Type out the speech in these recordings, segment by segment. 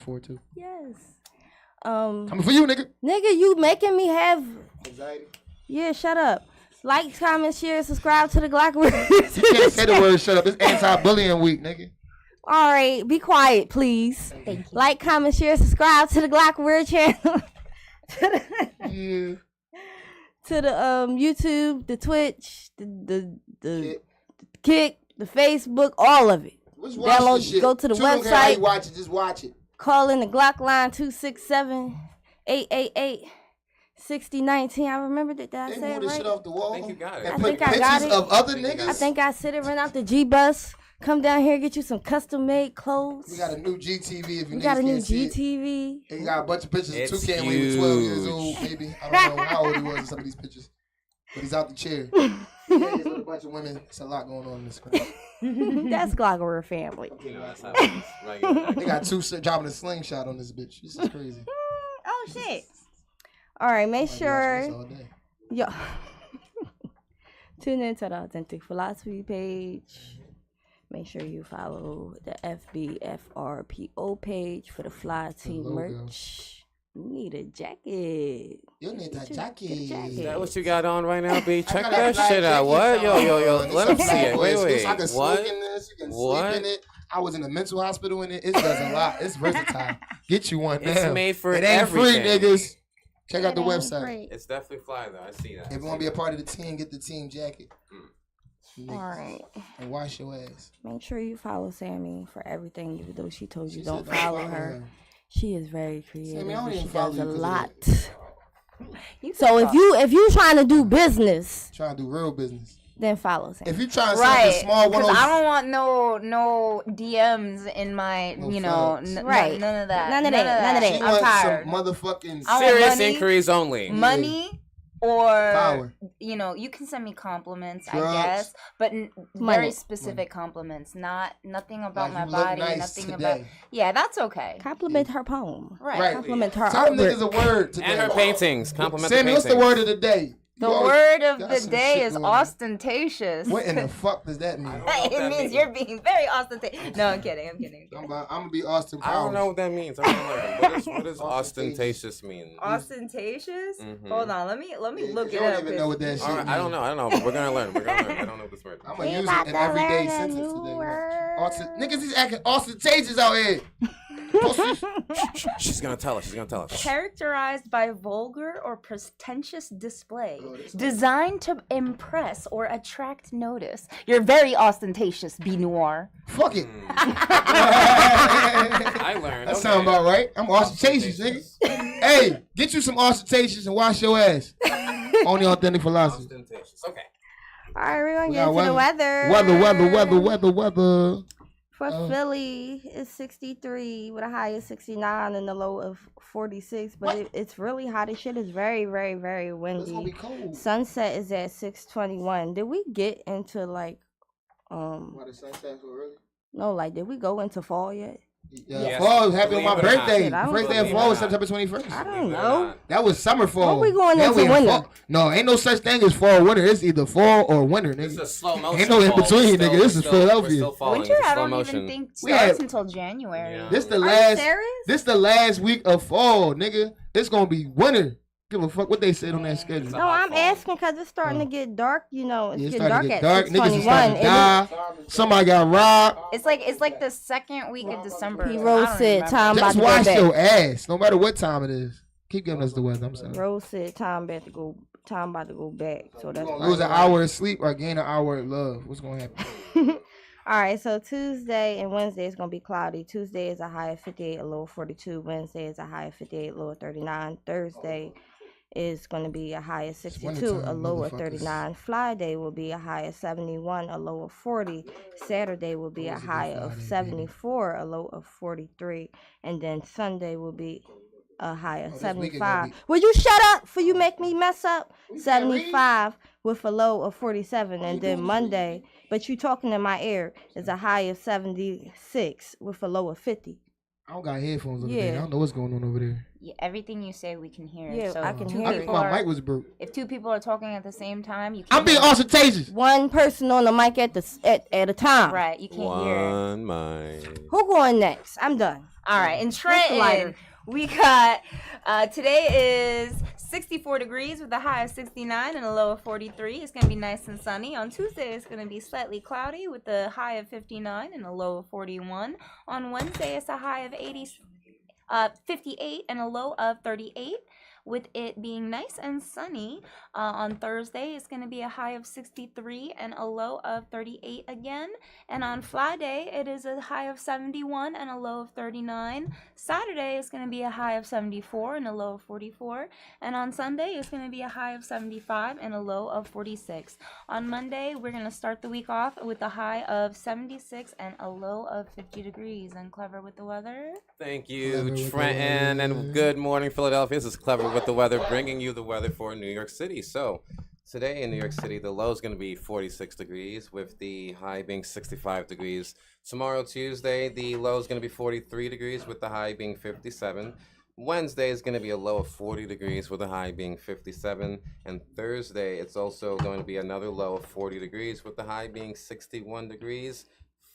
for too. Yes. Coming for you, nigga. Nigga, you making me have anxiety. Yeah, shut up. Like, comment, share, subscribe to the Glock Word. You can't say the word shut up. It's anti-bullying week, nigga. All right, be quiet, please. Thank you. Like, comment, share, subscribe to the Glock Word channel. Yeah. To the YouTube, the Twitch, the Kick, the Facebook, all of it. Let's watch Download, this shit. go to the Tune in, how website. you watch it, just watch it. Call in the Glock line 267-888-6019. I remembered it. Did I They say move it this right? shit off the wall. I think you got it. And I put think I got pictures it. of other niggas. I think I said it right out the G-Bus. Come down here, get you some custom-made clothes. We got a new GTV if you We got a new can't see it. GTV. And you got a bunch of pictures It's of Toucan when he was 12 years huge. old, maybe. I don't know how old he was in some of these pictures. But he's out the chair. Yeah, he's with a bunch of women. It's a lot going on in this crowd. That's Glock family. You know, that's how it is. Right, They got two dropping a slingshot on this bitch. This is crazy. Oh, shit. All right, make Might be watching sure... this all day. Yo. Tune into the Authentic Philosophy page. Make sure you follow the FBFRPO page for the Fly Team logo. merch. You need a jacket. You need that Get jacket. a jacket. Is that what you got on right now, B? Check got that a black shit out. jacket What? Yo, on. let It's me a see black it. one. Wait, I can wait. smoke What? in this. You can What? sleep in it. I was in a mental hospital in it. It does a lot. It's versatile. Get you one now. It's made for It ain't everything. free, niggas. Check out the It ain't website. free. It's definitely fly though. I see that. If you want to be a part of the team, get the team jacket. All right. And wash your ass. Make sure you follow Sammy for everything, even though she told you She don't said follow her. She is very creative. Sammy, I don't and even she follow does you a 'cause of lot. that. So if you trying to do business, Trying to do real business. then follow Sammy. If you trying to set up a Right, small one, because I don't want no DMs in my, No you know, facts. Right. none of that. None of that. she I'm wants tired. some motherfucking I want Serious money. inquiries only. Money or Power. you know, you can send me compliments, Drugs. I guess, but Money. very specific compliments, nothing about Like, my you look body, nice nothing today. about. Yeah, that's okay. Compliment her poem. Right. Compliment her Tell them artwork. niggas a word today. And her paintings. Compliment Sammy, the what's the paintings. word of the day? The You always word of got the some day shit is going on. ostentatious. What in the fuck does that mean? know what It that means means. you're being very ostentatious. No, I'm kidding. I'm kidding. I'm gonna be Austin Powers. I don't know what that means. I'm gonna learn. What does ostentatious mean? Ostentatious? Mhm. Up. Let me Yeah, look you it don't up. even know what that shit All right, means. I don't know, but we're gonna learn. I don't know this word. I'm gonna We use about it in to everyday learn a sentence new today. word. Niggas is acting ostentatious out here. She's gonna tell us. Characterized by vulgar or pretentious display, Oh, this designed to impress or attract notice. You're very ostentatious, B Noir. Fuck it. I learned. That sound about right. I'm ostentatious, nigga. Hey, get you some ostentatious and wash your ass. Only authentic philosophy. Ostentatious. Okay. All right, we're going We to get got into the weather. Weather. For Philly, it's 63 with a high of 69 and a low of 46. But it's really hot. This shit is very, very, very It's gonna be windy. cold. Sunset is at 6:21. Did we get into like Why the sunset so early? no, like did we go into fall yet? Yeah, Yes. fall happened on my Believe it or not. birthday. Shit, I don't First day of believe fall it was or not. September 21st. I don't Believe it or know. not. That was summer fall. When we going Then into in winter? fall. No, ain't no such thing as fall or winter. It's either fall or winter, This is nigga. a slow motion. Ain't no in fall. between, We're nigga. still- This is we're still- Philadelphia. We're still falling. Winter, It's a I slow don't motion. even think We starts had- until January. Yeah. This the Are you last. serious? This the last week of fall, nigga. It's gonna be winter. Give a fuck what they said on that schedule. It's a No, hot I'm fall. asking because it's starting to get dark. You know, it's Yeah, it's getting dark starting to at get dark. Niggas is 6:21. starting to die. Somebody got robbed. It's like the second week of December. He I Rose don't said, remember. "Time about Just to go wash back." your ass, no matter what time it is. Keep giving us the weather. I'm sorry. Rose said, "Time about to go. Time about to go back." So that's Gonna lose an hour of sleep or gain an hour of love. What's gonna happen? All right, so Tuesday and Wednesday is going to be cloudy. Tuesday is a high of 58, a low of 42. Wednesday is a high of 58, low of 39. Thursday is going to be a high of 62, a wintertime, low of motherfuckers. 39. Friday will be a high of 71, a low of 40. Saturday will be a Always a good high of Friday, 74, a low of 43. And then Sunday will be a high of this weekend gonna 75. be- Will you shut up for you make me mess up? can't read. 75 with a low of 47. And then Monday, but you talking in my ear, is a high of 76 with a low of 50. I don't got headphones over there. Yeah. I don't know what's going on over there. Yeah, everything you say we can hear. Yeah, so I can two hear I it. think people my are- mic was broke. If two people are talking at the same time, you can't. I'm being hear. ostentatious. One person on the mic at a time. Right, you can't hear. One mic. Who going next? I'm done. All right, in What's the Trenton, lighter? we got today is 64 degrees with a high of 69 and a low of 43. It's going to be nice and sunny. On Tuesday, it's going to be slightly cloudy with a high of 59 and a low of 41. On Wednesday, it's a high of 58 and a low of 38. With it being nice and sunny, on Thursday it's going to be a high of 63 and a low of 38 again. And on Friday it is a high of 71 and a low of 39. Saturday is going to be a high of 74 and a low of 44. And on Sunday it's going to be a high of 75 and a low of 46. On Monday we're going to start the week off with a high of 76 and a low of 50 degrees. And Clever with the weather. Thank you, Clever with the Trenton, weather. and good morning, Philadelphia. This is Clever with the weather, bringing you the weather for New York City. So, today in New York City, the low is going to be 46 degrees, with the high being 65 degrees. Tomorrow, Tuesday, the low is going to be 43 degrees, with the high being 57. Wednesday is going to be a low of 40 degrees, with the high being 57. And Thursday, it's also going to be another low of 40 degrees, with the high being 61 degrees.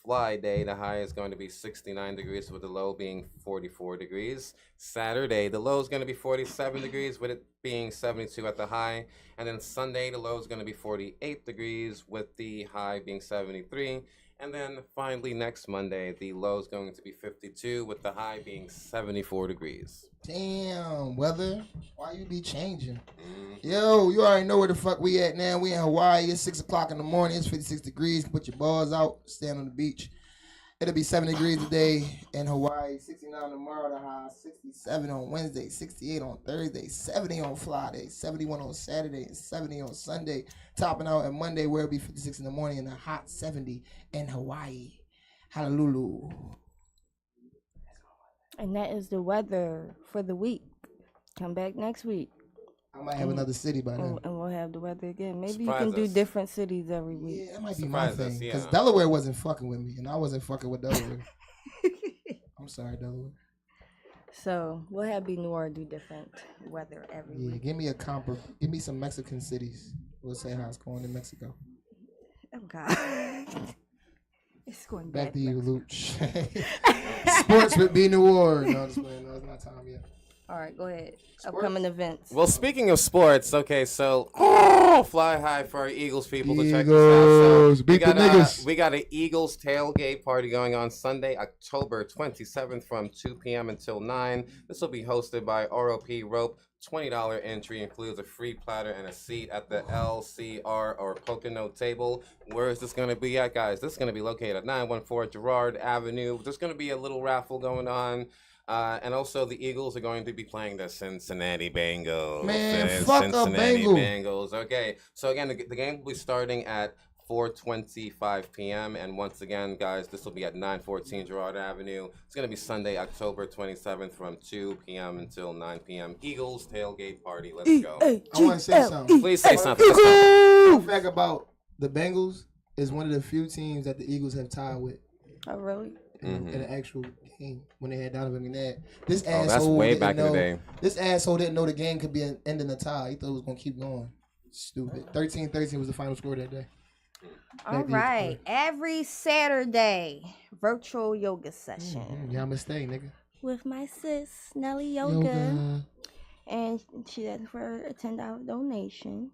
Friday, the high is going to be 69 degrees with the low being 44 degrees. Saturday, the low is going to be 47 degrees with it being 72 at the high. And then Sunday, the low is going to be 48 degrees with the high being 73. And then finally next Monday, the low is going to be 52 with the high being 74 degrees. Damn, weather. Why you be changing? Yo, you already know where the fuck we at now. We in Hawaii. It's 6 o'clock in the morning. It's 56 degrees. Put your balls out. Stand on the beach. It'll be 7 degrees today in Hawaii. 69 tomorrow. The high. 67 on Wednesday. 68 on Thursday. 70 on Friday. 71 on Saturday. And 70 on Sunday. Topping out on Monday where it'll be 56 in the morning and a hot 70 in Hawaii. Hallelujah. And that is the weather for the week. Come back next week. I might have another city by then. And we'll have the weather again. Maybe Surprise you can do us. different cities every week. Yeah, that might be my Surprise us, thing. Because yeah. Delaware wasn't fucking with me, and I wasn't fucking with Delaware. I'm sorry, Delaware. So we'll have Be Noir do different weather every Yeah, week. give me a comp. Give me some Mexican cities. We'll say how it's going in Mexico. Oh God. It's going Back bad. to you, Luch. Sports with B New Orleans. No, just playing. No, it's not time yet. All right, go ahead. Sports? Upcoming events. Well, speaking of sports, okay, so fly high for our Eagles people to check this out. Eagles, So beat the niggas. we got an Eagles tailgate party going on Sunday, October 27th from 2 p.m. until 9. This will be hosted by ROP Rope. $20 entry includes a free platter and a seat at the LCR or Pocono table. Where is this going to be at, guys? This is going to be located at 914 Girard Avenue. There's going to be a little raffle going on. And also, the Eagles are going to be playing the Cincinnati Bengals. Man, And fuck a Cincinnati Bengal. Bengals. Okay, so again, the game will be starting at 4:25 p.m. And once again, guys, this will be at 914 Girard Avenue. It's going to be Sunday, October 27th from 2 p.m. until 9 p.m. Eagles tailgate party. Let's go. I want to say something. Please say something. Let's go. Fun fact about the Bengals is one of the few teams that the Eagles have tied with Oh, really? in an actual game when they had Donovan McNabb. This Oh, asshole that's way didn't back in know, the day. This asshole didn't know the game could be ending a tie. He thought it was going to keep going. Stupid. 13-13 was the final score that day. All right. Every Saturday, virtual yoga session Namaste, nigga. with my sis, Nelly Yoga. And she asked for a $10 donation.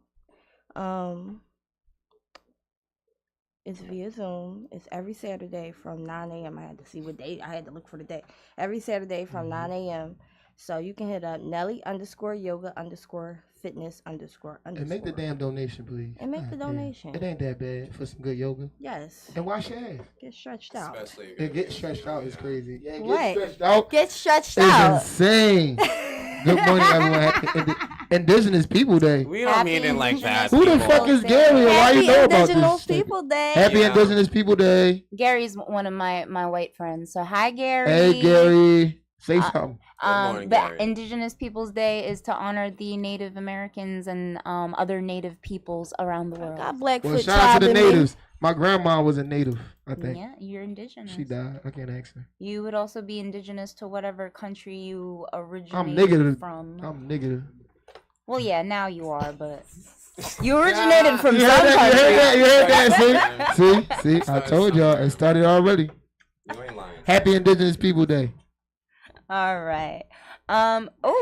It's via Zoom. It's every Saturday from 9 a.m. I had to see what day. I had to look for the day. Every Saturday from 9 a.m. So you can hit up Nelly_yoga_fitness__. And make the damn donation, please. And make the God damn. donation. It ain't that bad for some good yoga. Yes. And wash your ass. Get stretched out. Especially It get stretched out is crazy. Yeah, get What? stretched out. Get stretched It's out. insane. Good morning, everyone. Happy Indigenous People Day. We don't mean it like that. Who the people. fuck is Gary? And why you know about Indigenous this? shit? People Day. Happy Yeah. Indigenous People Day. Gary's one of my white friends. So hi, Gary. Hey, Gary. Say something. morning, But Gary. Indigenous Peoples Day is to honor the Native Americans and other Native peoples around the world. Got Blackfoot Well, shout out tribe to the in me. natives. My grandma was a native, I think. Yeah, you're indigenous. She died. I can't ask her. You would also be indigenous to whatever country you I'm originated negative. from. I'm negative. Well, yeah, now you are, but you originated from You some heard that? country. You heard that? See? I told y'all. It started already. You ain't lying. Happy Indigenous People Day. All right.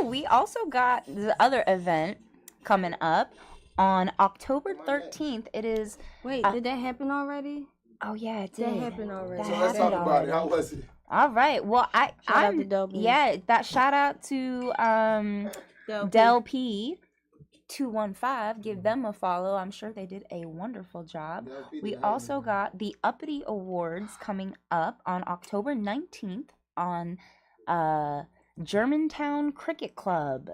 We also got the other event coming up on October 13th. It is. Wait, did that happen already? Oh yeah, it did. That happened already. That So let's happened talk about it. already. How was it? All right. Well, Shout out I'm to Del P. yeah. That shout out to Del P. 215. Give them a follow. I'm sure they did a wonderful job. We also got the Uppity Awards coming up on October 19th on Germantown Cricket Club.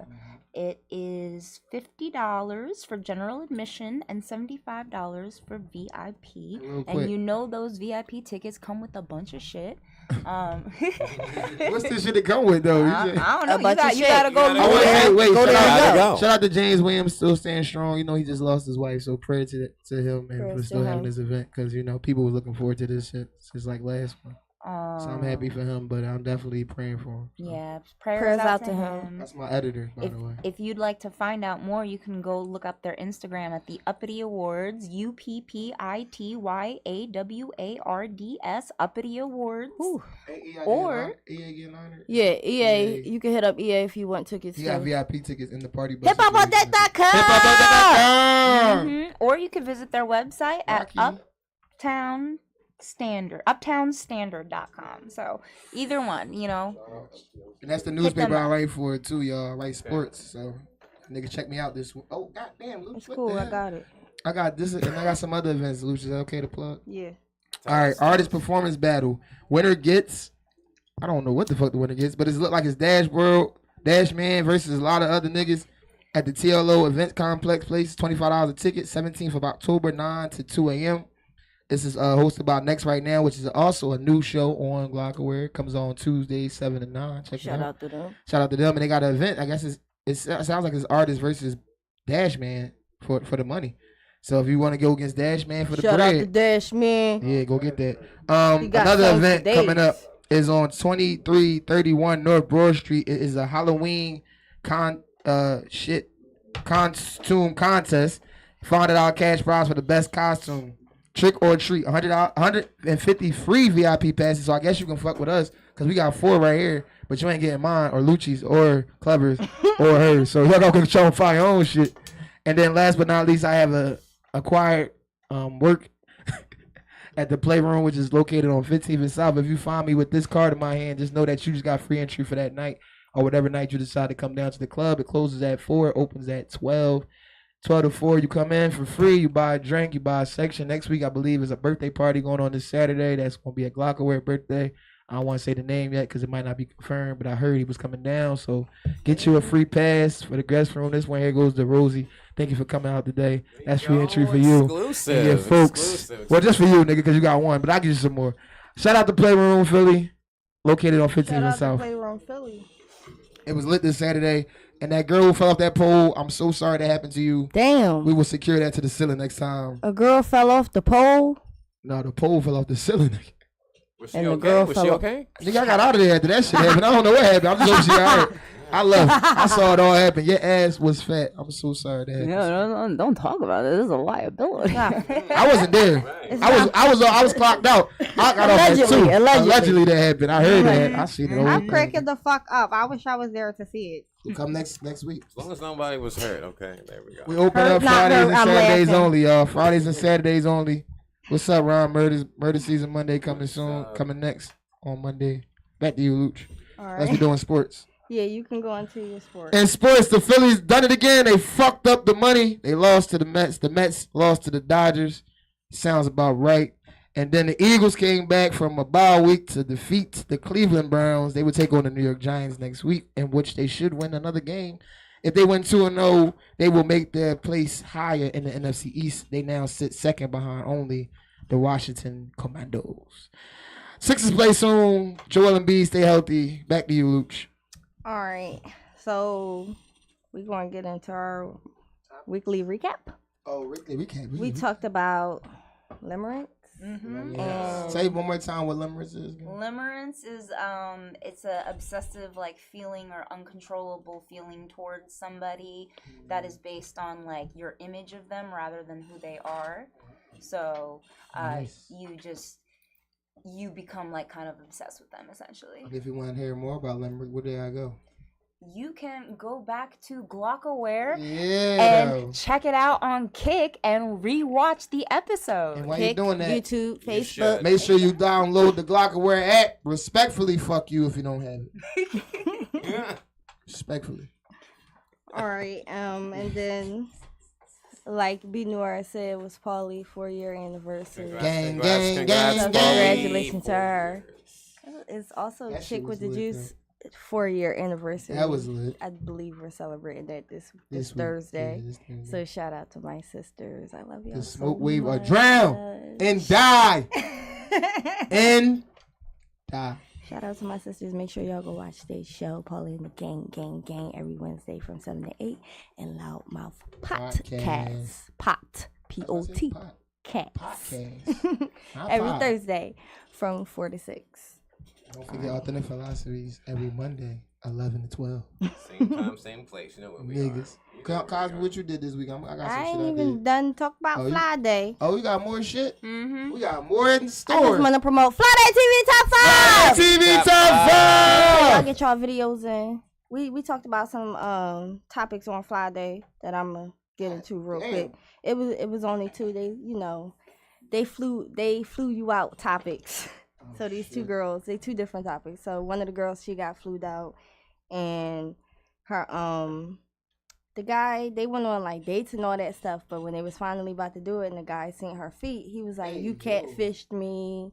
It is $50 for general admission and $75 for VIP. Real quick. And you know those VIP tickets come with a bunch of shit. What's this shit to come with, though? I don't know. A bunch of You shit. gotta go. You gotta look go at Hey, it. wait, Go shout there out, and go. shout out to James Williams, still staying strong. You know, he just lost his wife, so prayer to him and Prayers for to still having him. this event because, you know, people were looking forward to this shit since like last month. So I'm happy for him, but I'm definitely praying for him. So. Yeah, prayers out to him. That's my editor, by the way. If you'd like to find out more, you can go look up their Instagram at the Uppity Awards, UPPITYAWARDS, Uppity Awards. Or- EA getting honored. Yeah, EA. EA. You can hit up EA if you want tickets. He got too. VIP tickets in the party bus. HipHopOnDeck.com. HipHopOnDeck.com. Or you can visit their website at Rocky. uptownstandard.com. So either one, you know. And that's the them newspaper I up. write for too, y'all. I write sports. So nigga, check me out this week. Oh goddamn, Luke. It's what cool. the I hell? got it. I got this, and I got some other events. Luke, is that okay to plug? Yeah. All right, artist performance battle. Winner gets. I don't know what the fuck the winner gets, but it look like it's Dash Man versus a lot of other niggas at the TLO Event Complex place. $25 a ticket. 17th of October, 9 to 2 a.m. This is hosted by Next Right Now, which is also a new show on Glockware. It comes on Tuesdays, 7 to 9. Check it Shout out. out to them. Shout out to them. And they got an event. I guess it sounds like it's artist versus Dash Man for the money. So if you want to go against Dash Man for the Shout out to bread, Dash Man. yeah, go get that. He got Another songs event for coming up days. is on 2331 North Broad Street. It is a Halloween costume contest. $500 cash prize for the best costume. Trick or treat. 150 free VIP passes. So I guess you can fuck with us because we got 4 right here. But you ain't getting mine or Lucci's or Clever's or hers. So y'all gonna control and find your own shit. And then last but not least, I have a acquired work at the Playroom, which is located on 15th and South. If you find me with this card in my hand, just know that you just got free entry for that night or whatever night you decide to come down to the club. It closes at 4, it opens at 12. 12 to 4, you come in for free, you buy a drink, you buy a section. Next week, I believe, is a birthday party going on this Saturday. That's going to be a Glockware birthday. I don't want to say the name yet because it might not be confirmed, but I heard he was coming down. So get you a free pass for the guest room. This one here goes to Rosie. Thank you for coming out today. That's free entry for you. Exclusive. And your folks. Exclusive. Well, just for you, nigga, because you got one, but I'll give you some more. Shout out to Playroom Philly, located on 15th Shout and out to South. Playroom Philly. It was lit this Saturday. And that girl who fell off that pole, I'm so sorry that happened to you. Damn. We will secure that to the ceiling next time. A girl fell off the pole. No, the pole fell off the ceiling. Was she And the okay? girl Was she fell- okay? Nigga, I got out of there after that shit happened. I don't know what happened. I'm just hoping she all right. I left. I saw it all happen. Your ass was fat. I'm so sorry that happened. No, don't talk about it. This is a liability. I wasn't there. I was clocked out. I got off at 2. Allegedly. That happened. I heard that. I seen it all. I'm cracking the fuck up. I wish I was there to see it. We'll come next week. As long as nobody was hurt. Okay, there we go. We open Hurt, up not Fridays hurt, and I'm Saturdays laughing. only, y'all. Fridays and Saturdays only. What's up, Ron? Murder season Monday coming soon. Coming next on Monday. Back to you, Luch. All Let's be right. doing sports. Yeah, you can go into your sport. In sports, the Phillies done it again. They fucked up the money. They lost to the Mets. The Mets lost to the Dodgers. Sounds about right. And then the Eagles came back from a bye week to defeat the Cleveland Browns. They would take on the New York Giants next week, in which they should win another game. If they win 2-0, they will make their place higher in the NFC East. They now sit second behind only the Washington Commandos. Sixers play soon. Joel Embiid, stay healthy. Back to you, Luch. All right. So we're going to get into our weekly recap. Oh, Rick, we can't. We talked about limerence. Yeah. Say one more time what limerence is. Limerence is it's a obsessive like feeling or uncontrollable feeling towards somebody that is based on like your image of them rather than who they are. So Nice. you become like kind of obsessed with them essentially. If you want to hear more about limerence, where do I go? You can go back to Glockaware Yeah. and check it out on Kick and rewatch the episode. And while you're Kick, doing that, YouTube, You Facebook. should. make sure you download the Glockaware app. Respectfully, fuck you if you don't have it. Respectfully. All right. And then, like B. Noir said, it was Paulie 4-year anniversary. Gang, So gang, congratulations to her. It's also That shit Chick was with the lit, Juice 4-year anniversary. That was lit. I believe we're celebrating that this This week. Thursday. Yeah, this Thursday. So shout out to my sisters. I love y'all. The so smoke wave or much. drown and die. And die. Shout out to my sisters. Make sure y'all go watch their show, Paulie and the Gang, every Wednesday from 7 to 8. And Loudmouth Podcast. Pot. P-O-T. Cast. Podcast. Not Every pod. Thursday from 4 to 6. Don't forget Authentic Philosophies every Monday, 11 to 12. Same time, same place. You know what we Niggas. are. You know where we Cosby, are. what you did this week? I got some I shit ain't I even did. done talk about Oh, you- Fly Day. Oh, you got more shit? Mm-hmm. We got more in I just store. want to promote Fly Day TV Top 5. TV Top Top Y'all 5! get y'all videos in. We talked about some topics on Fly Day that I'm gonna get into real Damn. quick. It was only 2 days, they flew you out topics. So these two girls, they 2 different topics. So one of the girls, she got flued out, and her the guy, they went on like dates and all that stuff. But when they was finally about to do it, and the guy seen her feet, he was like, Hey, "You yo. catfished me.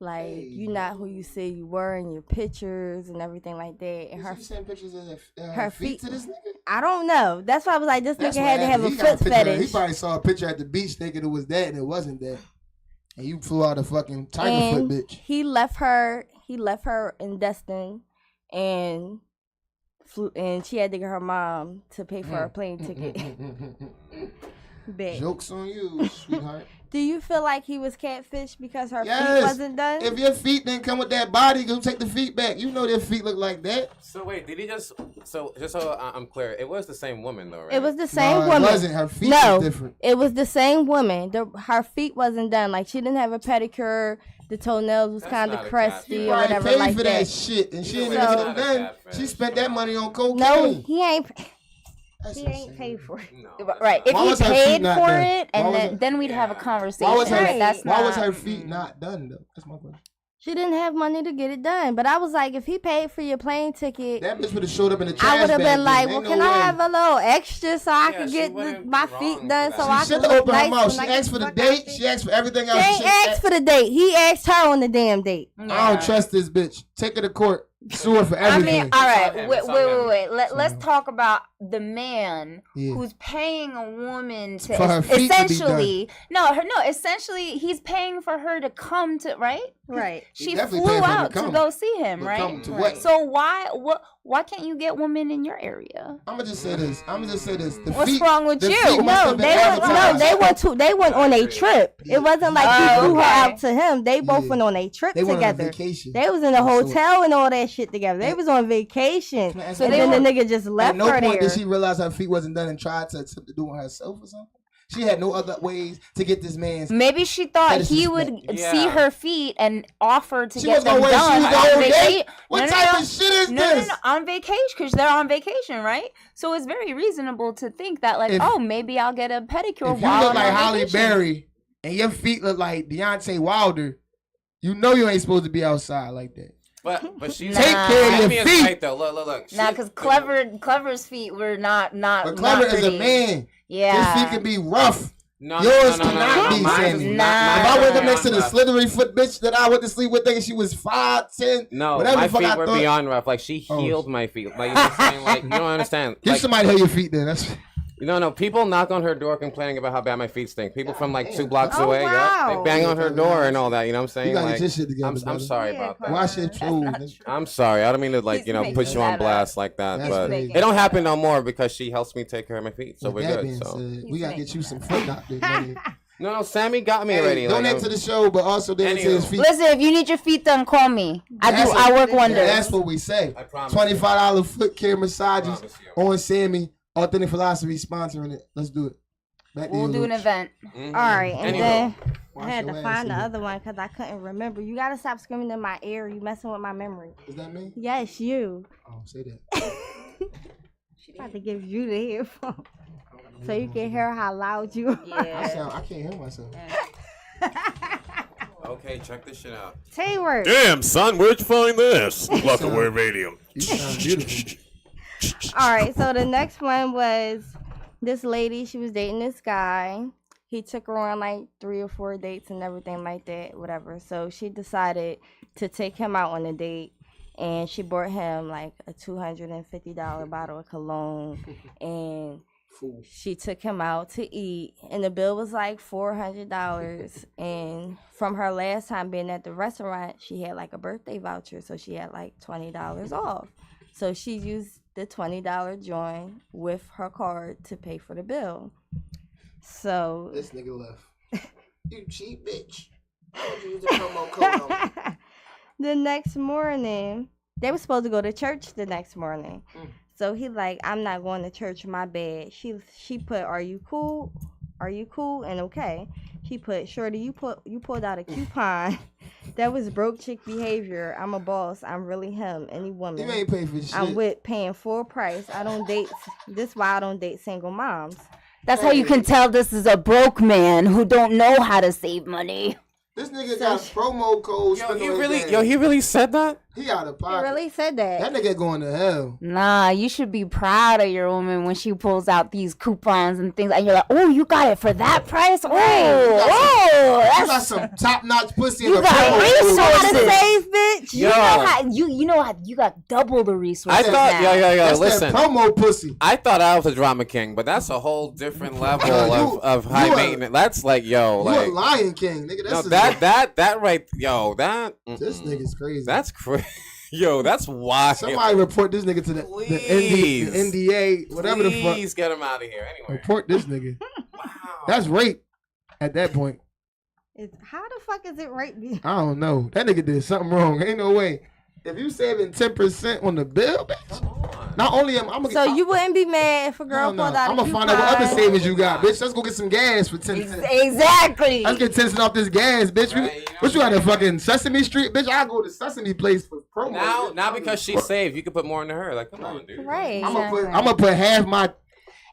Like Hey, you not who you say you were in your pictures and everything like that." And Is her you send pictures of her her feet feet- to this nigga? I don't know. That's why I was like, this That's nigga what had to have happened. a He got foot picture of- fetish. He probably saw a picture at the beach thinking it was that, and it wasn't that. And you flew out a fucking tiger foot And bitch. he left her in Destin and flew, and she had to get her mom to pay for her plane ticket. Bet. Jokes on you, sweetheart. Do you feel like he was catfish because her feet Yes. wasn't done? If your feet didn't come with that body, go take the feet back. You know their feet look like that. So wait, did he just so I'm clear? It was the same woman though, right? It was the same No, woman. It wasn't. Her feet No, was different. it was the same woman. Her feet wasn't done. Like she didn't have a pedicure. The toenails was That's kind of not a crusty She or probably whatever paid like for that. that shit, and she didn't So- get Not it a done. catfish. She spent that money on cocaine. No, he ain't. That's He insane. ain't paid for it. No, Right. that's If Why he was her feet paid not for done? it, Why and was then, it- then we'd have a Yeah. conversation. Why was her? Right. That's Why was not- her feet not done though? That's my question. She didn't have money to get it done. But I was like, if he paid for your plane ticket, That bitch would have showed up in the trash I would have bag been then. like, Ain't well, no can I way. have a little extra so I Yeah, could she get wouldn't my be feet wrong done for so that. I She should could have look opened her nice mouth. when She I get asked for the fuck out date. there. She asked for everything She else. ain't asked for the date. He asked her on the damn date. I don't trust this bitch. Take her to court. Sue her for I everything. mean, all right. him, Wait, it's on wait, him. wait, wait. Let's him. talk about the man Yeah. who's paying a woman to For her feet to be essentially. Essentially, he's paying for her to come to right. Right. She definitely flew paying for her to out to come. go see him, But right? come to what? So why can't you get women in your area? I'm gonna just say this. The What's feet, wrong with the you? feet must No, have been advertised. they went on a trip. It wasn't like he Oh, flew her okay. out to him. They both Yeah. went on a trip They went on a together. vacation. They was in a So- hotel and all that shit together. They was on vacation. Can I ask So you then a the question? nigga just At left no her point there. did she realize her feet wasn't done and tried to attempt to do it herself or something. She had no other ways to get this man's. Maybe she thought That is he respect. would Yeah. see her feet and offer to She get was gonna them wear done shoes the on whole day? vacation. What type of shit is this? No, on vacation because they're on vacation, right? So it's very reasonable to think that, like, If- oh, maybe I'll get a pedicure If you while look I'm like on Holly vacation. Berry and your feet look like Deontay Wilder, you know you ain't supposed to be outside like that. But she's Take care of your Amy is feet. right, though. Look. Nah, She- because Clever's feet were not But Clever not is a pretty. man. Yeah. His feet can be rough. No, Yours no, cannot be, Mine is Sammy. Nah. If I wake up next to beyond the rough. slithery foot bitch that I went to sleep with thinking she was 5'10", No, whatever my the fuck feet I were thought. beyond rough. Like she Oh. healed my feet. Like you know what I'm saying? Like you don't understand. Give Like, somebody hurt your feet then. That's No. People knock on her door complaining about how bad my feet stink. People from like 2 blocks Oh, away, wow. they bang on her door and all that. You know what I'm saying? You gotta Like, get your shit together, I'm brother. sorry Yeah, about that. Wash your clothes. I'm sorry. I don't mean to He's making put you on that blast like that, That's but crazy. it don't happen no more because she helps me take care of my feet, so With we're that good. being So said, we gotta get you some foot doctor money. no, Sammy got me Hey, already. donate like, to the show, but also donate to Anywho. his feet. Listen, if you need your feet done, call me. That's I work Yeah, wonders. that's what we say. I promise $25 foot care massages Promise you. on Sammy. Authentic Philosophy sponsoring it. Let's do it. Back to We'll you, do an Luch. event. Mhm. All right, and Anywho. then Wash I had your to ass, find the nigga. other one because I couldn't remember. You gotta stop screaming in my ear. You messing with my memory. Is that me? Yes, you. Oh, say that. About to give you the earphone so you can hear how loud you are. I can't hear myself. Okay, check this shit out. Taylor. Damn, son, where'd you find this? Luckaware Radium. You sound beautiful. All right, so the next one was this lady. She was dating this guy. He took her on like 3 or 4 dates and everything like that, whatever. So she decided to take him out on a date, and she bought him like a $250 bottle of cologne, and Fool. she took him out to eat, and the bill was like $400. And from her last time being at the restaurant, she had like a birthday voucher, so she had like $20 off. So she used the $20 joint with her card to pay for the bill. So This nigga left. You cheap bitch. I want you to use the promo code on me. the next morning, they were supposed to go to church the next morning. So he like, I'm not going to church, my bad. She put, are you cool? Are you cool? And okay. He put, shorty, you pulled out a coupon. That was broke chick behavior. I'm a boss. I'm really him. Any woman. You ain't pay for shit. I'm with paying full price. I don't date. This why I don't date single moms. That's how you can tell this is a broke man who don't know how to save money. This nigga got a promo code. He really said that? He out of He pocket. really said that. That nigga going to hell. Nah, you should be proud of your woman when she pulls out these coupons and things, and you're like, "Oh, you got it for that price? Oh, You got that's some top notch pussy in you the got promo code. resources. Save, bitch. You know how you know how you got double the resources. I thought, now. yo, That's listen. that promo pussy. I thought I was a drama king, but that's a whole different level You- of high you a- maintenance. That's like, yo, You a like, Lion King, nigga. no, This that right, yo, that. This nigga's crazy. That's crazy. Yo, that's wild. Somebody report this nigga to the Please. NDA, whatever the fuck. Please get him out of here. Anyway. Report this nigga. Wow. That's rape at that point. How the fuck is it right? I don't know. That nigga did something wrong. Ain't no way. If you saving 10% on the bill, bitch. Come on. Not only am I'm So you wouldn't be mad if a girl pulled out I'm a gonna find out what other coupon? savings you got, bitch. Let's go get some gas for 10 cents. Exactly. Let's get 10 cents off this gas, bitch. Right, you know What you what got I'm a fucking Sesame Street, bitch? I go to Sesame Place for promo. bitch. Now because she's saved, you can put more into her. Like, come on, dude. Right. I'm gonna put half my.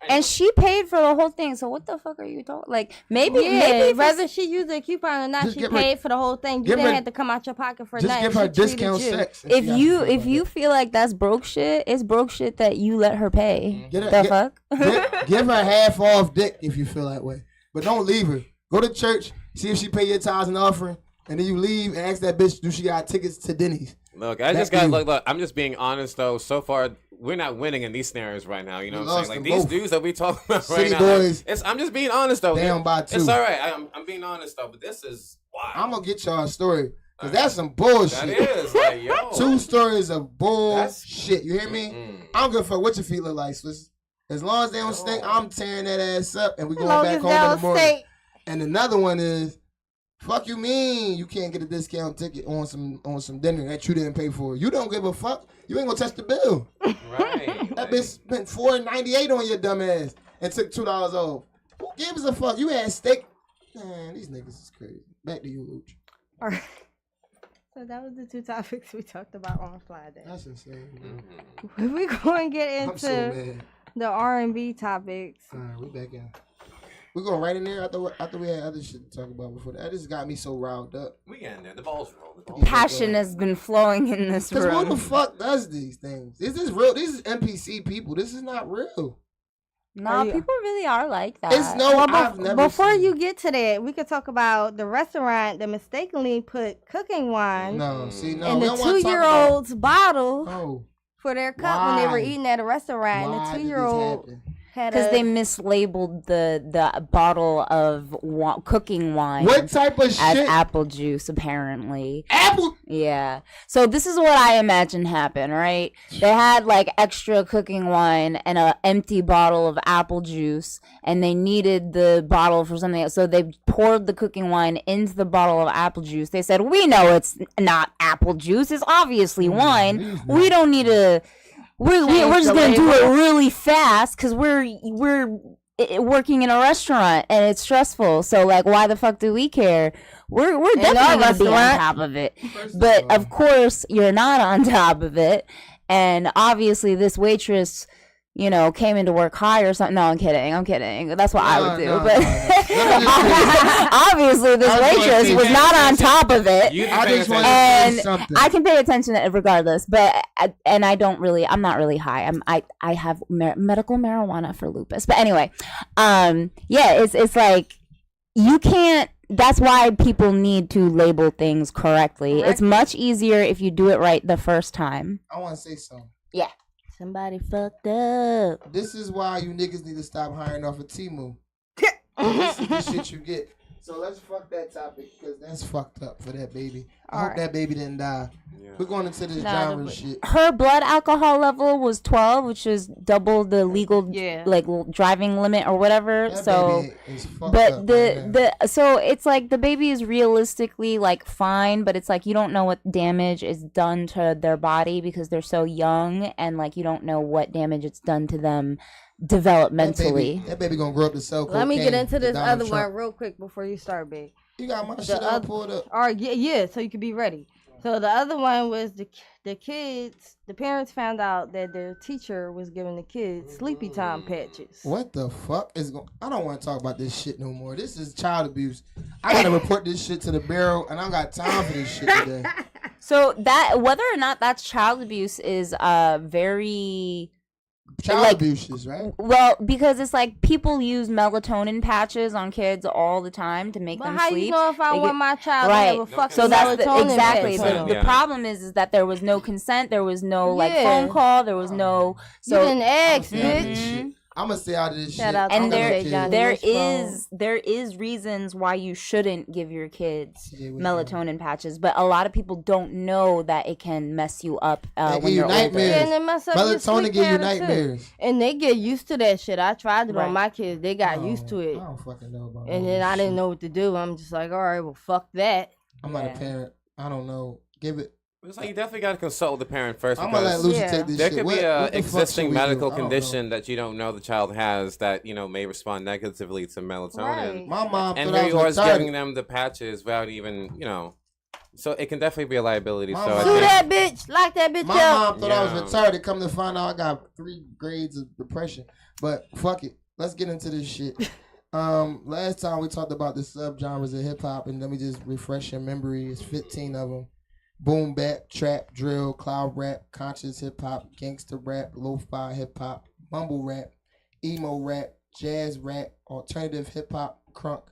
And she paid for the whole thing. So what the fuck are you talking? Like maybe Yeah, maybe whether she used a coupon or not, Just she give her- paid for the whole thing. You give didn't her- have to come out your pocket for Just nothing. give her She treated discount you. sex. if you feel like that's broke shit, it's broke shit that you let her pay. Get her- The get- fuck? give her half off dick if you feel that way, but don't leave her. Go to church, see if she pay your tithes and offering, and then you leave and ask that bitch, do she got tickets to Denny's? Look, I just Back to got you. look. I'm just being honest though. So far, we're not winning in these scenarios right now. You know We what I'm lost saying? Like them these both. dudes that we talking about City right now. boys. I'm just being honest though. Down dude. by 2. It's all right. I'm being honest though. But this is wild. I'm gonna get y'all a story because that's some bullshit. That is like yo. 2 stories of That's- bullshit. You hear me? Mm. I don't give a fuck what your feet look like, sis. As long as they don't stink, I'm tearing that ass up and we going Long back as home in the they'll morning. stay. And another one is, fuck you mean you can't get a discount ticket on some dinner that you didn't pay for. You don't give a fuck. You ain't gonna touch the bill. Right. That bitch spent $4.98 on your dumb ass and took $2 off. Who gives a fuck? You had steak. Man, these niggas is crazy. Back to you, Luch. All right. So that was the 2 topics we talked about on Friday. That's insane. Mhm. We're going to get I'm so into mad. the R&B topics. All right, we back in. We going right in there after we had other shit to talk about before that. That just got me so riled up. We getting there. The balls roll. The balls Passion has been flowing in this Because who the room. fuck does these things? Is this real? These is NPC people. This is not real. Nah, you- people really are like that. It's no, I've never Before seen you get to that, we could talk about the restaurant that mistakenly put cooking wine No, see, no. in we the don't wanna talk about- 2-year-old's bottle No. for their cup when they were Why? eating at a restaurant. Why And the did this 2-year-old happen? had Because a they mislabeled the bottle of cooking wine What type of as shit? apple juice, apparently. Apple. Yeah. So this is what I imagine happened, right? They had like extra cooking wine and an empty bottle of apple juice, and they needed the bottle for something else. So they poured the cooking wine into the bottle of apple juice. They said, "We know it's not apple juice. It's obviously wine. We don't need to. We're just gonna do it really fast because we're working in a restaurant and it's stressful. So like, why the fuck do we care? We're definitely gonna be on top of it. But of course, you're not on top of it. And obviously, this waitress, you know, came into work high or something. No, I'm kidding. That's what I would do. But obviously, this waitress was not on top of it. I just want to And say something. I can pay attention to it regardless, but I'm not really high. I have medical marijuana for lupus. But anyway, yeah, it's like you can't. That's why people need to label things correctly. It's much easier if you do it right the first time. I want to say something. Yeah. somebody fucked up. This is why you niggas need to stop hiring off of Temu. This is the shit you get. So let's fuck that topic because that's fucked up for that baby. I hope that baby didn't die. Yeah. We're going into this genre shit. Her blood alcohol level was 12, which is double the legal like driving limit or whatever. That so baby is fucked but up so it's like the baby is realistically like fine, but it's like you don't know what damage is done to their body because they're so young, and like you don't know what damage it's done to them developmentally. That baby gonna grow up to sell cocaine. Let me get into this Donald other Trump. one real quick before you start, babe. You got my shit all pulled up. All right, yeah, so you can be ready. So the other one was the kids. The parents found out that their teacher was giving the kids sleepy time patches. What the fuck is going? I don't want to talk about this shit no more. This is child abuse. I gotta report this shit to the bureau, and I don't got time for this shit today. So that whether or not that's child abuse is very child abuse is right. Well, because it's like people use melatonin patches on kids all the time to make them how sleep. You know if I want my child right. to have a fucking so that's melatonin exactly the problem is that there was no consent, there was no like phone call, there was no. So you didn't ask, bitch. I'm gonna stay out of this shit. And there is reasons why you shouldn't give your kids melatonin patches, but a lot of people don't know that it can mess you up when you're older. And it mess up melatonin give you nightmares. Too. And they get used to that shit. I tried it on my kids. They got used to it. I don't fucking know about and then I didn't know what to do. I'm just like, all right, well, fuck that. I'm not a parent. I don't know. Give it. It's like you definitely got to consult with the parent first. I'm gonna let Lucy take this there shit. Could be an existing medical do? condition that you don't know the child has that may respond negatively to melatonin. Right. My mom and thought here you I are was giving them the patches without even So it can definitely be a liability. Sue that bitch, lock that bitch up. My mom thought I was retarded. Come to find out, I got 3 grades of depression. But fuck it, let's get into this shit. Last time we talked about the subgenres of hip hop, and let me just refresh your memory. It's 15 of them. Boom bap, trap, drill, cloud rap, conscious hip hop, gangster rap, lo-fi hip hop, mumble rap, emo rap, jazz rap, alternative hip hop, crunk,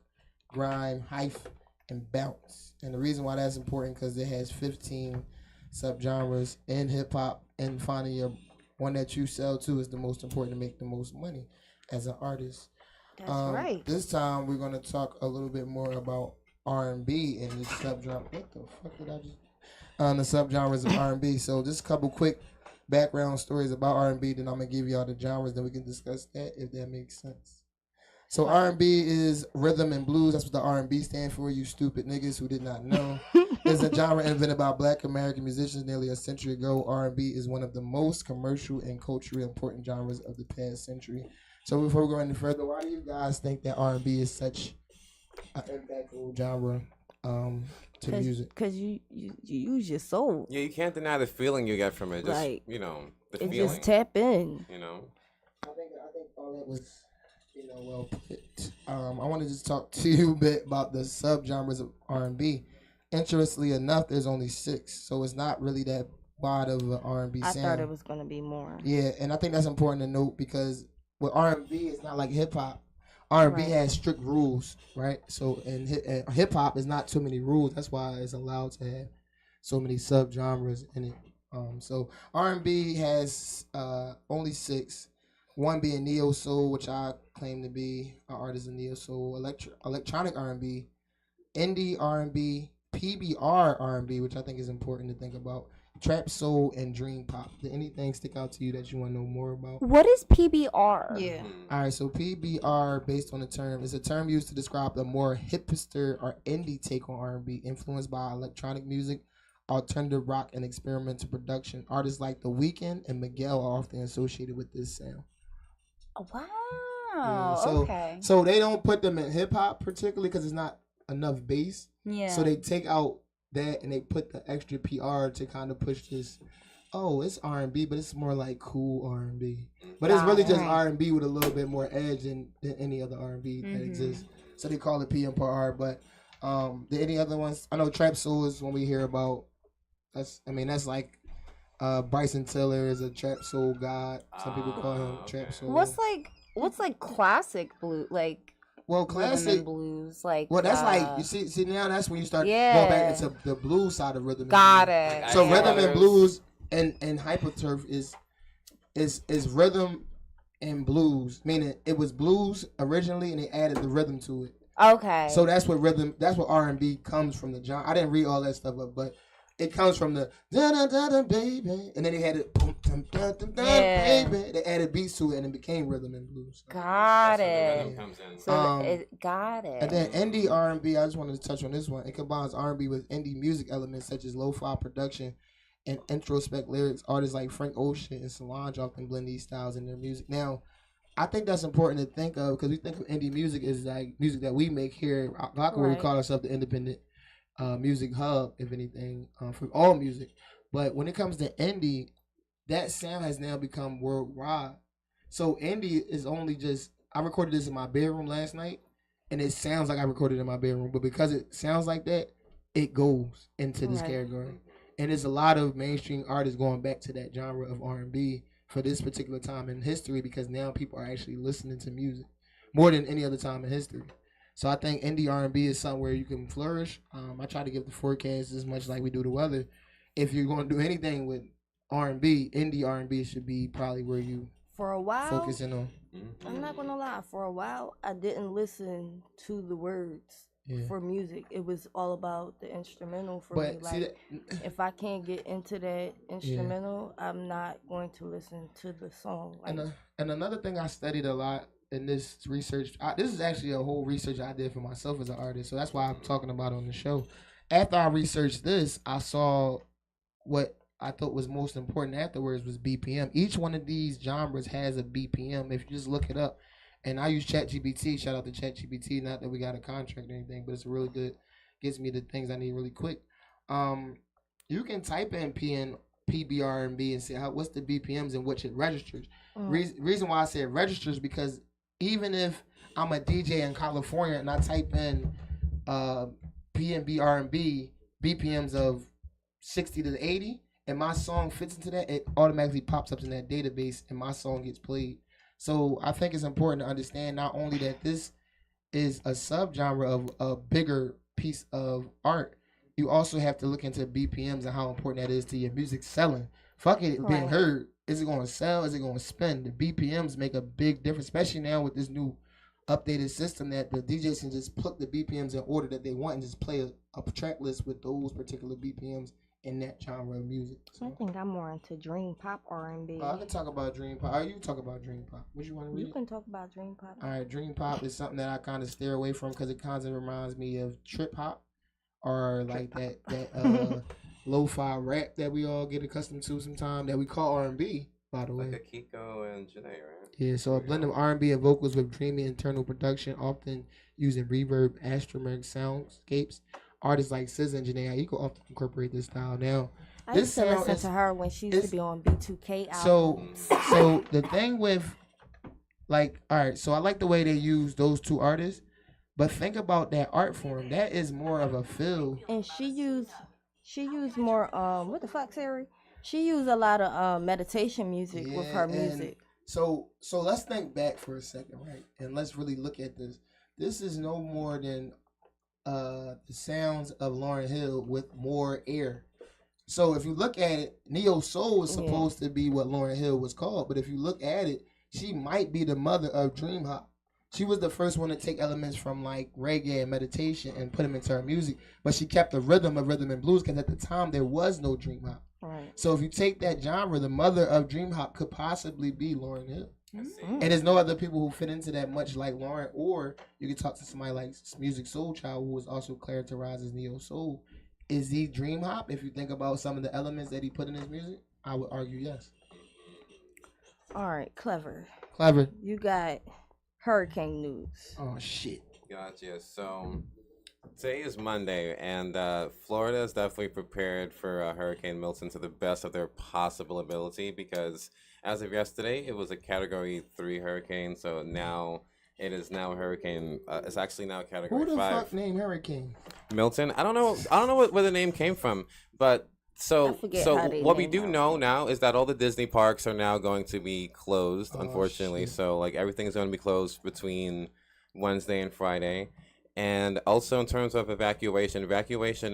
grime, hyph, and bounce. And the reason why that's important because it has 15 subgenres in hip hop, and finding your one that you sell to is the most important to make the most money as an artist. That's right. This time we're gonna talk a little bit more about R&B and this subgenre. What the fuck did I just? On the subgenres of R&B. So just a couple quick background stories about R&B. Then I'm gonna give y'all the genres. Then we can discuss that if that makes sense. So R&B is rhythm and blues. That's what the R&B stand for. You stupid niggas who did not know. It's a genre invented by Black American musicians nearly a century ago. R&B is one of the most commercial and culturally important genres of the past century. So before we go any further, why do you guys think that R&B is such an impactful genre? To music, because you use your soul. Yeah, you can't deny the feeling you get from it. Just like, the it feeling. just tap in. I think all that was well put. I want to just talk to you a bit about the subgenres of R&B. Interestingly enough, there's only 6, so it's not really that wide of an R&B sound. I thought it was gonna be more. Yeah, and I think that's important to note because with R&B, it's not like hip hop. R&B has strict rules, right? So in hip hop, is not too many rules. That's why it's allowed to have so many subgenres in it. So R&B has only 6. One being neo soul, which I claim to be an artist in neo soul, electronic R&B, indie R&B, PBR R&B, which I think is important to think about, trap soul, and dream pop. Did anything stick out to you that you want to know more about? What is PBR? Yeah. All right, so PBR, based on the term, is a term used to describe the more hipster or indie take on R&B, influenced by electronic music, alternative rock, and experimental production. Artists like The Weeknd and Miguel are often associated with this sound. Wow. Yeah, so Okay. so they don't put them in hip hop particularly because it's not enough bass. Yeah. So they take out that and they put the extra PR to kind of push this. Oh, it's R&B, but it's more like cool R&B. But it's really just R&B with a little bit more edge than any other R&B that exists. So they call it PMPR. But any other ones? I know trap soul is when we hear about. That's like Bryson Tiller is a trap soul god. Some people call him trap soul. What's like classic blue like Well, rhythm classic and blues like Well, that's like you see now. That's when you start Yeah. going back into the blues side of rhythm. got and blues. it. So Yeah. rhythm and blues and hyperturf is rhythm and blues, meaning it was blues originally and they added the rhythm to it. Okay. So that's what R&B comes from the genre. I didn't read all that stuff up, but it comes from the da da da da baby, and then they had it boom dum dum dum dum baby. They added beats to it and it became rhythm and blues. Got That's where the it. rhythm comes in. So it got it. And then indie R&B, I just wanted to touch on this one. It combines R&B with indie music elements such as lo-fi production and introspect lyrics. Artists like Frank Ocean and Solange often blend these styles in their music. Now, I think that's important to think of because we think of indie music as like music that we make here. Rockaway, we call ourselves the independent music hub, if anything, for all music. But when it comes to indie, that sound has now become worldwide. So indie is only just, I recorded this in my bedroom last night, and it sounds like I recorded it in my bedroom. But because it sounds like that, it goes into this category. And there's a lot of mainstream artists going back to that genre of R&B for this particular time in history because now people are actually listening to music more than any other time in history. So I think indie R&B is somewhere you can flourish. I try to give the forecast as much like we do the weather. If you're going to do anything with R&B, indie R&B should be probably where you For a while, focusing on. I'm not gonna lie. For a while, I didn't listen to the words for music. It was all about the instrumental for me. But see Like, if I can't get into that instrumental, I'm not going to listen to the song. Like, and another thing I studied a lot in this research, this is actually a whole research I did for myself as an artist, so that's why I'm talking about it on the show. After I researched this, I saw what I thought was most important afterwards was BPM. Each one of these genres has a BPM. If you just look it up, and I use ChatGPT. Shout out to ChatGPT. Not that we got a contract or anything, but it's really good. Gives me the things I need really quick. You can type in PBR&B and see what's the BPMs and which it registers. Reason why I said registers because even if I'm a DJ in California and I type in PNB R&B BPMs of 60 to 80 and my song fits into that, it automatically pops up in that database and my song gets played. So I think it's important to understand not only that this is a subgenre of a bigger piece of art, you also have to look into BPMs and how important that is to your music selling. Fuck it being heard. Is it going to sell? Is it going to spend? The BPMs make a big difference, especially now with this new updated system that the DJs can just plug the BPMs in order that they want and just play a track list with those particular BPMs in that genre of music. So, I think I'm more into dream pop R&B. I can talk about dream pop. You talk about dream pop. What you want to read? You can talk about dream pop. All right, dream pop is something that I kind of steer away from because it kind of reminds me of trip hop or like that lo-fi rap that we all get accustomed to sometimes that we call R&B, by the way. Like a Kiko and Janae, right? Yeah, so a blend of R&B and vocals with dreamy internal production, often using reverb, astronomic soundscapes. Artists like SZA and Janae Aiko often incorporate this style. Now, I used to listen to her when she used to be on B2K albums. So the thing with, like, all right, so I like the way they use those two artists, but think about that art form. That is more of a feel. And she used more what the fuck, Siri? She used a lot of meditation music with her music. So let's think back for a second, right? And let's really look at this. This is no more than the sounds of Lauryn Hill with more air. So if you look at it, neo soul is supposed to be what Lauryn Hill was called, but if you look at it, she might be the mother of dream hop. She was the first one to take elements from like reggae and meditation and put them into her music, but she kept the rhythm of rhythm and blues because at the time there was no dream hop. Right. So if you take that genre, the mother of dream hop could possibly be Lauryn Hill. Mm-hmm. And there's no other people who fit into that much like Lauryn, or you could talk to somebody like Music Soul Child, who was also characterized as neo soul. Is he dream hop? If you think about some of the elements that he put in his music, I would argue yes. All right, clever. Clever. You got hurricane news. Oh shit. Gotcha. So today is Monday, and Florida is definitely prepared for Hurricane Milton to the best of their possible ability because as of yesterday, it was a Category 3 hurricane. So now it is now a hurricane. It's actually now a Category 5. Who the fuck named Hurricane? Milton. I don't know. Where the name came from, but I forget how they what we named do them. know now is that all the Disney parks are now going to be closed, Oh, unfortunately. shit. So like everything is going to be closed between Wednesday and Friday. And also in terms of evacuation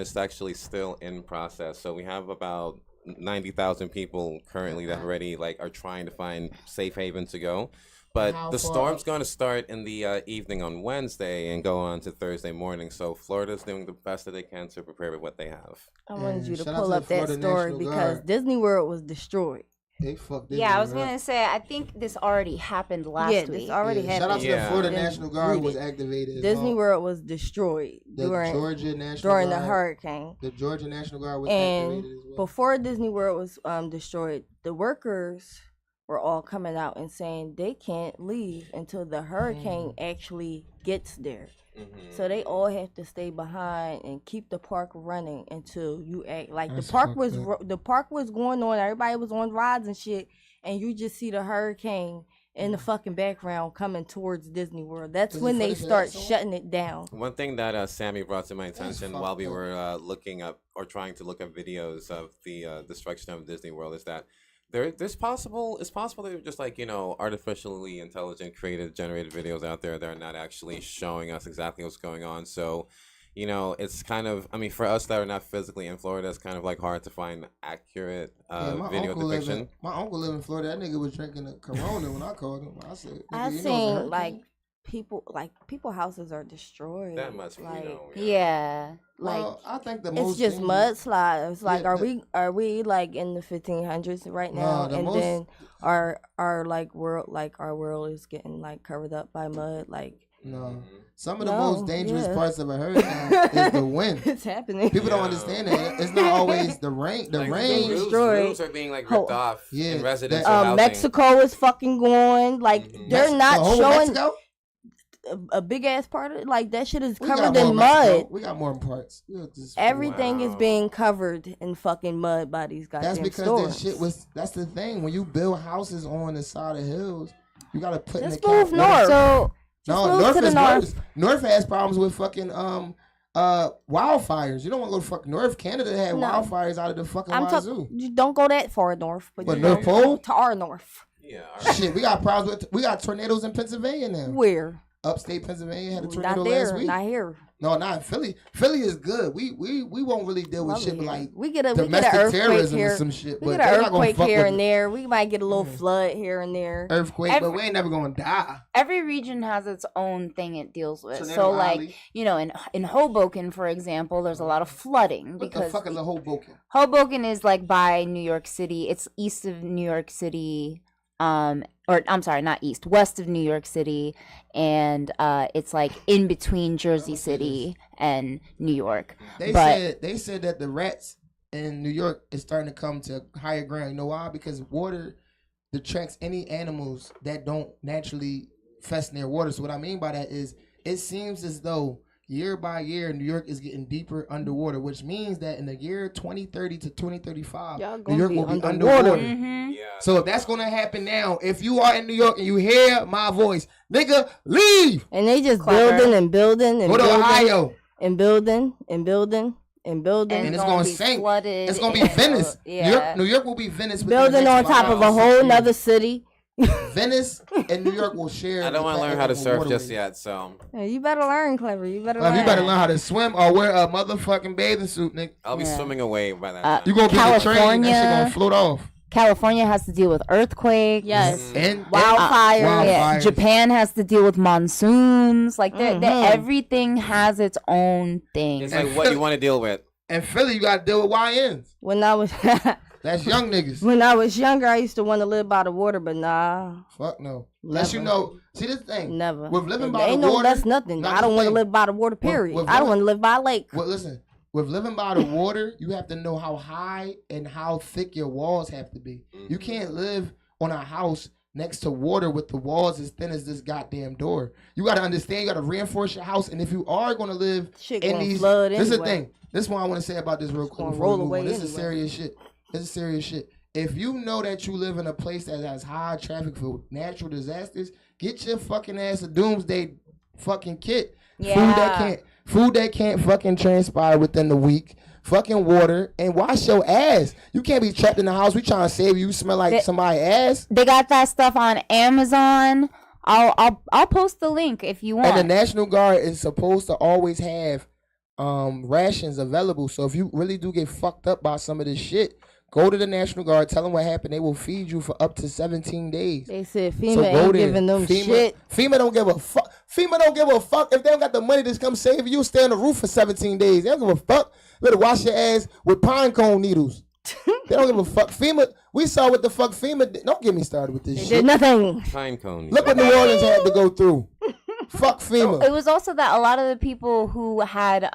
is actually still in process. So we have about 90,000 people currently that already like are trying to find safe haven to go. But How the far storm's up? going to start in the evening on Wednesday and go on to Thursday morning. So Florida's doing the best that they can to prepare with what they have. I wanted Yeah, you to shout out pull to up the that Florida story National because Guard. Disney World was destroyed. They fucked Yeah, I was Disney gonna up. say. I think this already happened last yeah, week. this already Yeah, happened. shout out to Yeah. the Florida And National Guard who was rooted. activated. as Disney well. World was destroyed The Georgia National during the Guard. hurricane. The Georgia National Guard was And activated as well. before Disney World was destroyed, the workers were all coming out and saying they can't leave until the hurricane actually gets there. So they all have to stay behind and keep the park running until you act like That's the park fucked was up. the park was going on. Everybody was on rides and shit, and you just see the hurricane in the fucking background coming towards Disney World. That's Does it when they finish at start that song? shutting it down. One thing that Sammy brought to my attention while we fucked up. were looking up or trying to look up videos of the destruction of Disney World is that it's possible there are just like, you know, artificially intelligent created generated videos out there that are not actually showing us exactly what's going on. So, you know, it's kind of, I mean, for us that are not physically in Florida, it's kind of like hard to find accurate Yeah, video depiction. my uncle live in Florida. That nigga was drinking a Corona when I called him. I said, I nigga, you know it's a seen hurricane? people houses are destroyed. That much we like, know. Yeah. Well, I think the it's most just dangerous- mudslides. Like, Yeah, are we like in the 1500s right now? the And most- then our our world is getting like covered up by mud. Like, No. Some of the No, most dangerous yeah. parts of a hurricane is the wind. it's happening. People don't Yeah. understand that. It's not always the rain. The Like, rain. roofs- roofs, destroyed. roofs are being like ripped Oh. off Yeah, in residential that- housing. Mexico is fucking going. Like, Mhm. they're Mex- not the whole showing Mexico? a big ass part of it. Like, that shit is We got covered more in Mexico. mud. We got more parts. We'll just- Everything is Wow. being covered in fucking mud by these goddamn That's because storms. that shit was. That's the thing. When you build houses on the side of hills, you gotta put in Just the move count- north. So No, move north to the is north. worse. North has problems with fucking wildfires. You don't want to go to fucking North. Canada had No. wildfires out of the fucking I'm wazoo. talking. You don't go that far north, but What, you know, North Pole? to our north. Yeah, all right. Shit, we got problems with. We got tornadoes in Pennsylvania now. Where? Upstate Pennsylvania had a tornado Not there. last week. Not here. No, not in Philly. Philly is good. We won't really deal with Love shit it but here. like we get an domestic earthquake terrorism here. and some shit. We But get an they're not gonna earthquake fuck here with and the there. We might get a little flood here and there. earthquake, but we ain't never gonna die. every region has its own thing it deals with. Tornado So like, Alley. you know, in Hoboken, for example, there's a lot of flooding What the because fuck is a Hoboken? Hoboken is like by New York City. It's east of New York City. Or I'm sorry, not east, west of New York City, and it's like in between Jersey City and New York. They But- said that the rats in New York is starting to come to higher ground. You know why? Because water detracts any animals that don't naturally fest near water. So what I mean by that is it seems as though year by year New York is getting deeper underwater, which means that in the year 2030 to 2035, Y'all New gonna York be will be underwater. underwater. Mm-hmm. Yeah. So if that's gonna happen now, if you are in New York and you hear my voice, nigga, leave. And they just Clever. building and building and Go to building Ohio. and building and building and building. And it's gonna gonna be sink. flooded It's gonna be and- Venice. Yeah. New York will be Venice. within building the on next top 5 of a or 6 whole years. nother city. Venice and New York will share. I don't want to learn how to surf just yet, so Yeah, you better learn, Clever. You better You learn. better learn how to swim or wear a motherfucking bathing suit, nigga. I'll be Yeah. swimming away by that Uh, time. You gonna be in the train, that shit California. gonna float off. California has to deal with earthquakes. Yes. And Wildfires. Yeah. Wildfires. Japan has to deal with monsoons. Like everything has its own thing. It's like what you want to deal with. And Philly, you gotta deal with YNs. When I was That's young niggas. when I was younger, I used to want to live by the water, but nah, Fuck no. Unless you know. See this thing. never. With living And by ain't the no water. that's nothing. not I don't the want to thing. live by the water. Period. with I don't living- want to live by a lake. Well, listen. With living by the water, you have to know how high and how thick your walls have to be. You can't live on a house next to water with the walls as thin as this goddamn door. You got to understand. You got to reinforce your house. And if you are going to live Shit in gonna these, flood this is the anyway. thing. This is what I want to say about this real quick. gonna Before we roll move away on. This is anyway. serious shit. This is serious shit. If you know that you live in a place that has high traffic for natural disasters, get your fucking ass a doomsday fucking kit. Yeah. Food that can't fucking transpire within the week. Fucking water and wash your ass. You can't be trapped in the house. We trying to save you. You smell like somebody's ass. They got that stuff on Amazon. I'll post the link if you want. And the National Guard is supposed to always have rations available. So if you really do get fucked up by some of this shit, go to the National Guard, tell them what happened. They will feed you for up to 17 days. They said So FEMA go ain't there. giving them shit. FEMA don't give a fuck. FEMA don't give a fuck if they don't got the money to come save you. Stay on the roof for 17 days. They don't give a fuck. Better wash your ass with pine cone needles. They don't give a fuck. FEMA, we saw what the fuck FEMA did. Don't get me started with this They shit. did nothing. Pine cone. Look what New Orleans had to go through. Fuck FEMA. It was also that a lot of the people who had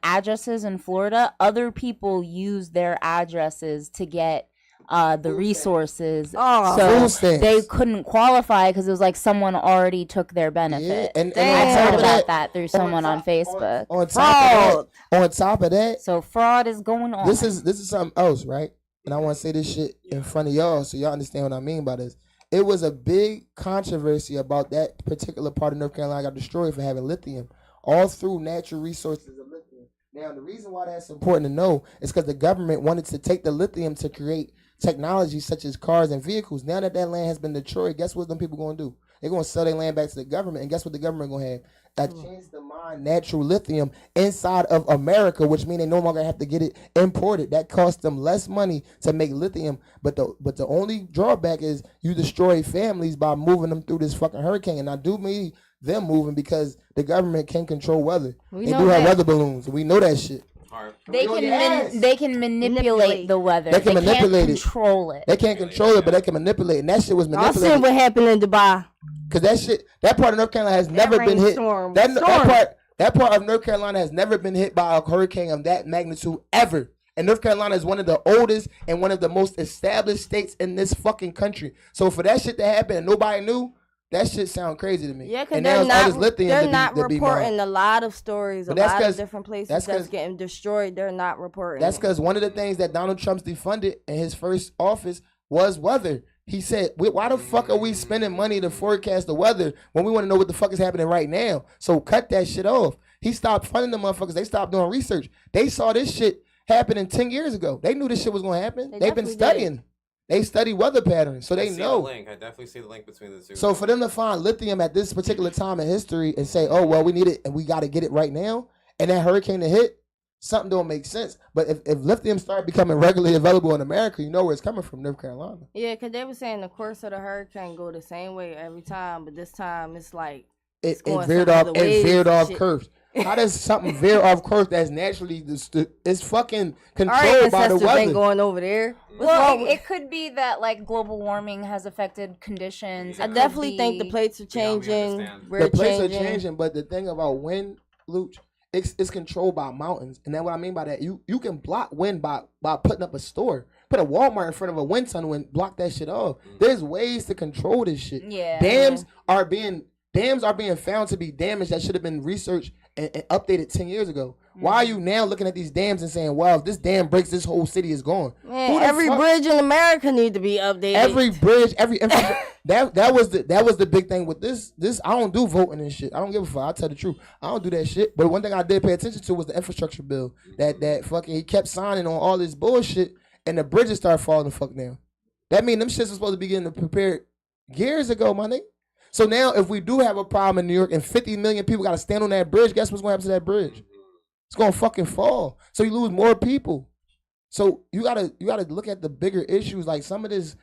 addresses in Florida, other people used their addresses to get the resources. Oh. So Food stamps. they couldn't qualify because it was like someone already took their benefit. and I on top heard of about that, that through someone on Facebook. on top of that, So fraud is going on. this is something else, right? And I want to say this shit in front of y'all so y'all understand what I mean by this. It was a big controversy about that particular part of North Carolina got destroyed for having lithium all through natural resources of lithium. Now, the reason why that's important to know is because the government wanted to take the lithium to create technology such as cars and vehicles. Now that land has been destroyed, guess what them people going to do? They're going to sell their land back to the government, and guess what the government going to have? A chance to mine natural lithium inside of America, which means they no longer have to get it imported. That costs them less money to make lithium, but the only drawback is you destroy families by moving them through this fucking hurricane. And I do mean them moving because the government can control weather. We They know do have that. weather balloons, and we know that shit. They can manipulate the weather. They can manipulate can't it. control it. They can't control it, but they can manipulate it. And that shit was I manipulated. seen what happened in Dubai. Cause that part of North Carolina has never been hit. rainstorm That storm. part of North Carolina has never been hit by a hurricane of that magnitude ever. And North Carolina is one of the oldest and one of the most established states in this fucking country. So for that shit to happen and nobody knew, that shit sound crazy to me. Yeah, because and now they're it's all this not, lithium they're to be- not to be reporting mined. a lot of stories, But a that's lot 'cause- of different places that's that's 'cause- getting destroyed. They're not reporting. That's because one of the things that Donald Trump's defunded in his first office was weather. He said, why the fuck are we spending money to forecast the weather when we want to know what the fuck is happening right now? So cut that shit off. He stopped funding the motherfuckers. They stopped doing research. They saw this shit happening 10 years ago. They knew this shit was going to happen. They They've been definitely studying. They study weather patterns, so they I see know. the link. I definitely see the link between the two. So for them to find lithium at this particular time in history and say, oh, well, we need it and we got to get it right now, and that hurricane to hit, something don't make sense. But if lithium start becoming regularly available in America, you know where it's coming from, North Carolina. Yeah, because they were saying the course of the hurricane go the same way every time, but this time it's like It going veered some off. other It ways veered and off shit. course. How does something veer off course that's naturally it's fucking our controlled by the ancestors ain't weather? going over there. What's Well, wrong with- it could be that like global warming has affected conditions. I It could definitely think the be- plates are changing. understand. We're The places changing. are changing, but the thing about wind, Luch, it's controlled by mountains, and then what I mean by that, you can block wind by putting up a store, put a Walmart in front of a wind tunnel and block that shit off. There's ways to control this shit. Yeah. Dams are being found to be damaged that should have been researched and updated 10 years ago. Why are you now looking at these dams and saying, "Wow, if this dam breaks, this whole city is gone"? Man, Who the every fuck- bridge in America need to be updated. Every bridge, every infrastructure. that was the big thing with this. I don't do voting and shit. I don't give a fuck. I'll tell the truth. I don't do that shit. But one thing I did pay attention to was the infrastructure bill. That fucking he kept signing on all this bullshit, and the bridges started falling the fuck down. That mean them shits was supposed to be getting prepared years ago, my nigga. So now if we do have a problem in New York and 50 million people got to stand on that bridge, guess what's going to happen to that bridge? It's going to fucking fall. So you lose more people. So you gotta look at the bigger issues. Like some of this,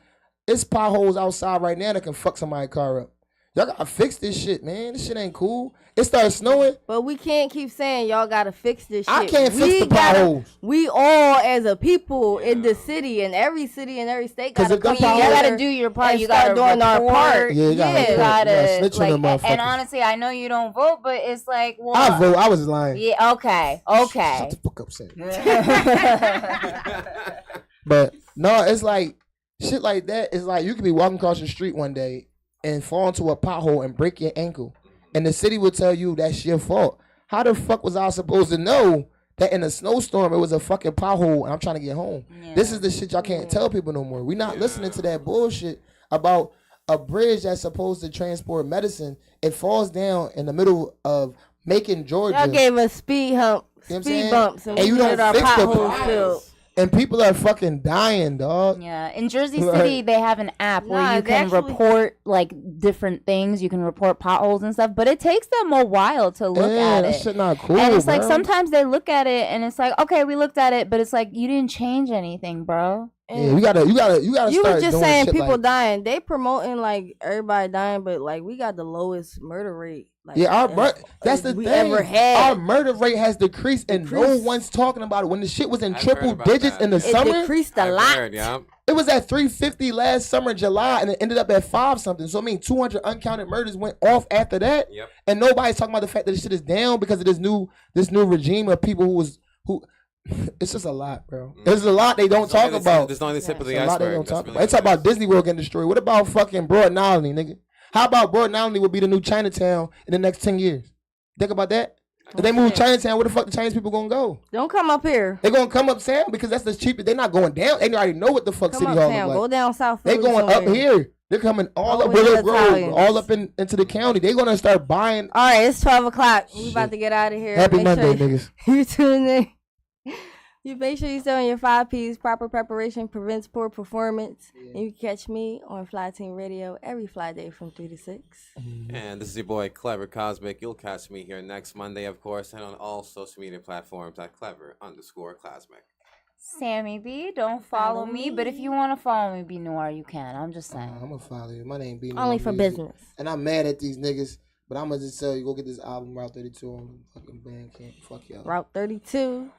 it's potholes outside right now that can fuck somebody's car up. Y'all gotta fix this shit, man. This shit ain't cool. It started snowing. But we can't keep saying y'all gotta fix this shit. I can't fix the gotta- potholes. We all, as a people in the city, and every state, 'Cause gotta if them come You potholes- together gotta do your part. and You start gotta doing our report. part. Yeah, you gotta You report. gotta, You gotta snitch on them like, motherfuckers. and honestly, I know you don't vote, but it's like, well, I vote. I was lying. Yeah, okay. Shut the fuck up, Sam. But no, it's like shit like that. It's like you could be walking across the street one day and fall into a pothole and break your ankle, and the city will tell you that's your fault. How the fuck was I supposed to know that in a snowstorm it was a fucking pothole and I'm trying to get home? Yeah. This is the shit y'all can't tell people no more. We not listening to that bullshit about a bridge that's supposed to transport medicine. It falls down in the middle of Macon, Georgia. Y'all gave us speed You know what I'm saying? bumps, and And we you had don't our fix the potholes potholes. filled. And people are fucking dying, dog. Yeah, in Jersey Right. City, they have an app where Nah, you they can actually- report like different things. You can report potholes and stuff, but it takes them a while to look Yeah, at that it. shit not cool, And it's like bro. sometimes they look at it and it's like, okay, we looked at it, but it's like you didn't change anything, bro. Yeah, you gotta You start were just doing saying shit people like, dying. They promoting like everybody dying, but like we got the lowest murder rate. Like, yeah, that's the we thing. ever had. Our murder rate has decreased, and no Decreased. one's talking about it. When the shit was in I've triple heard about digits that. in the It summer, decreased a I've lot. heard, yeah. it was at 350 last summer, July, and it ended up at 5 something. So I mean, 200 uncounted murders went off after that, Yep. and nobody's talking about the fact that this shit is down because of this new regime of people who. It's just a lot, bro. There's a lot they don't talk about. There's only the tip of the There's a lot they iceberg. don't talk That's about. really They talk what it about Disney World getting destroyed. What about fucking Broad Knowledge, nigga? How about Broad Knowledge will be the new Chinatown in the next 10 years? Think about that. If they move Chinatown, where the fuck the Chinese people gonna go? Don't come up here. They gonna come uptown because that's the cheapest. They not going down. They already know what the fuck Come City Hall uptown. look Go like. down South. They Philly going up somewhere. here. They're coming all All up the way to Willow the Grove, Italians. all up into the county. They gonna start buying. All right, it's 12 o'clock. We Shit. about to get out of here. Happy Make Monday, sure niggas. you tune in. You make sure you stay on your 5 P's. Proper preparation prevents poor performance. And you can catch me on Fly Team Radio every Fly day from 3 to 6. And this is your boy Clever Cosmic. You'll catch me here next Monday, of course, and on all social media platforms at Clever_Cosmic. Sammy B, don't follow me, but if you want to follow me, B Noir, you can. I'm just saying. I'm gonna follow you. My name be Only for business. And I'm mad at these niggas, but I'm gonna just tell you, go get this album Route 32 on fucking Bandcamp. Fuck y'all. Route 32.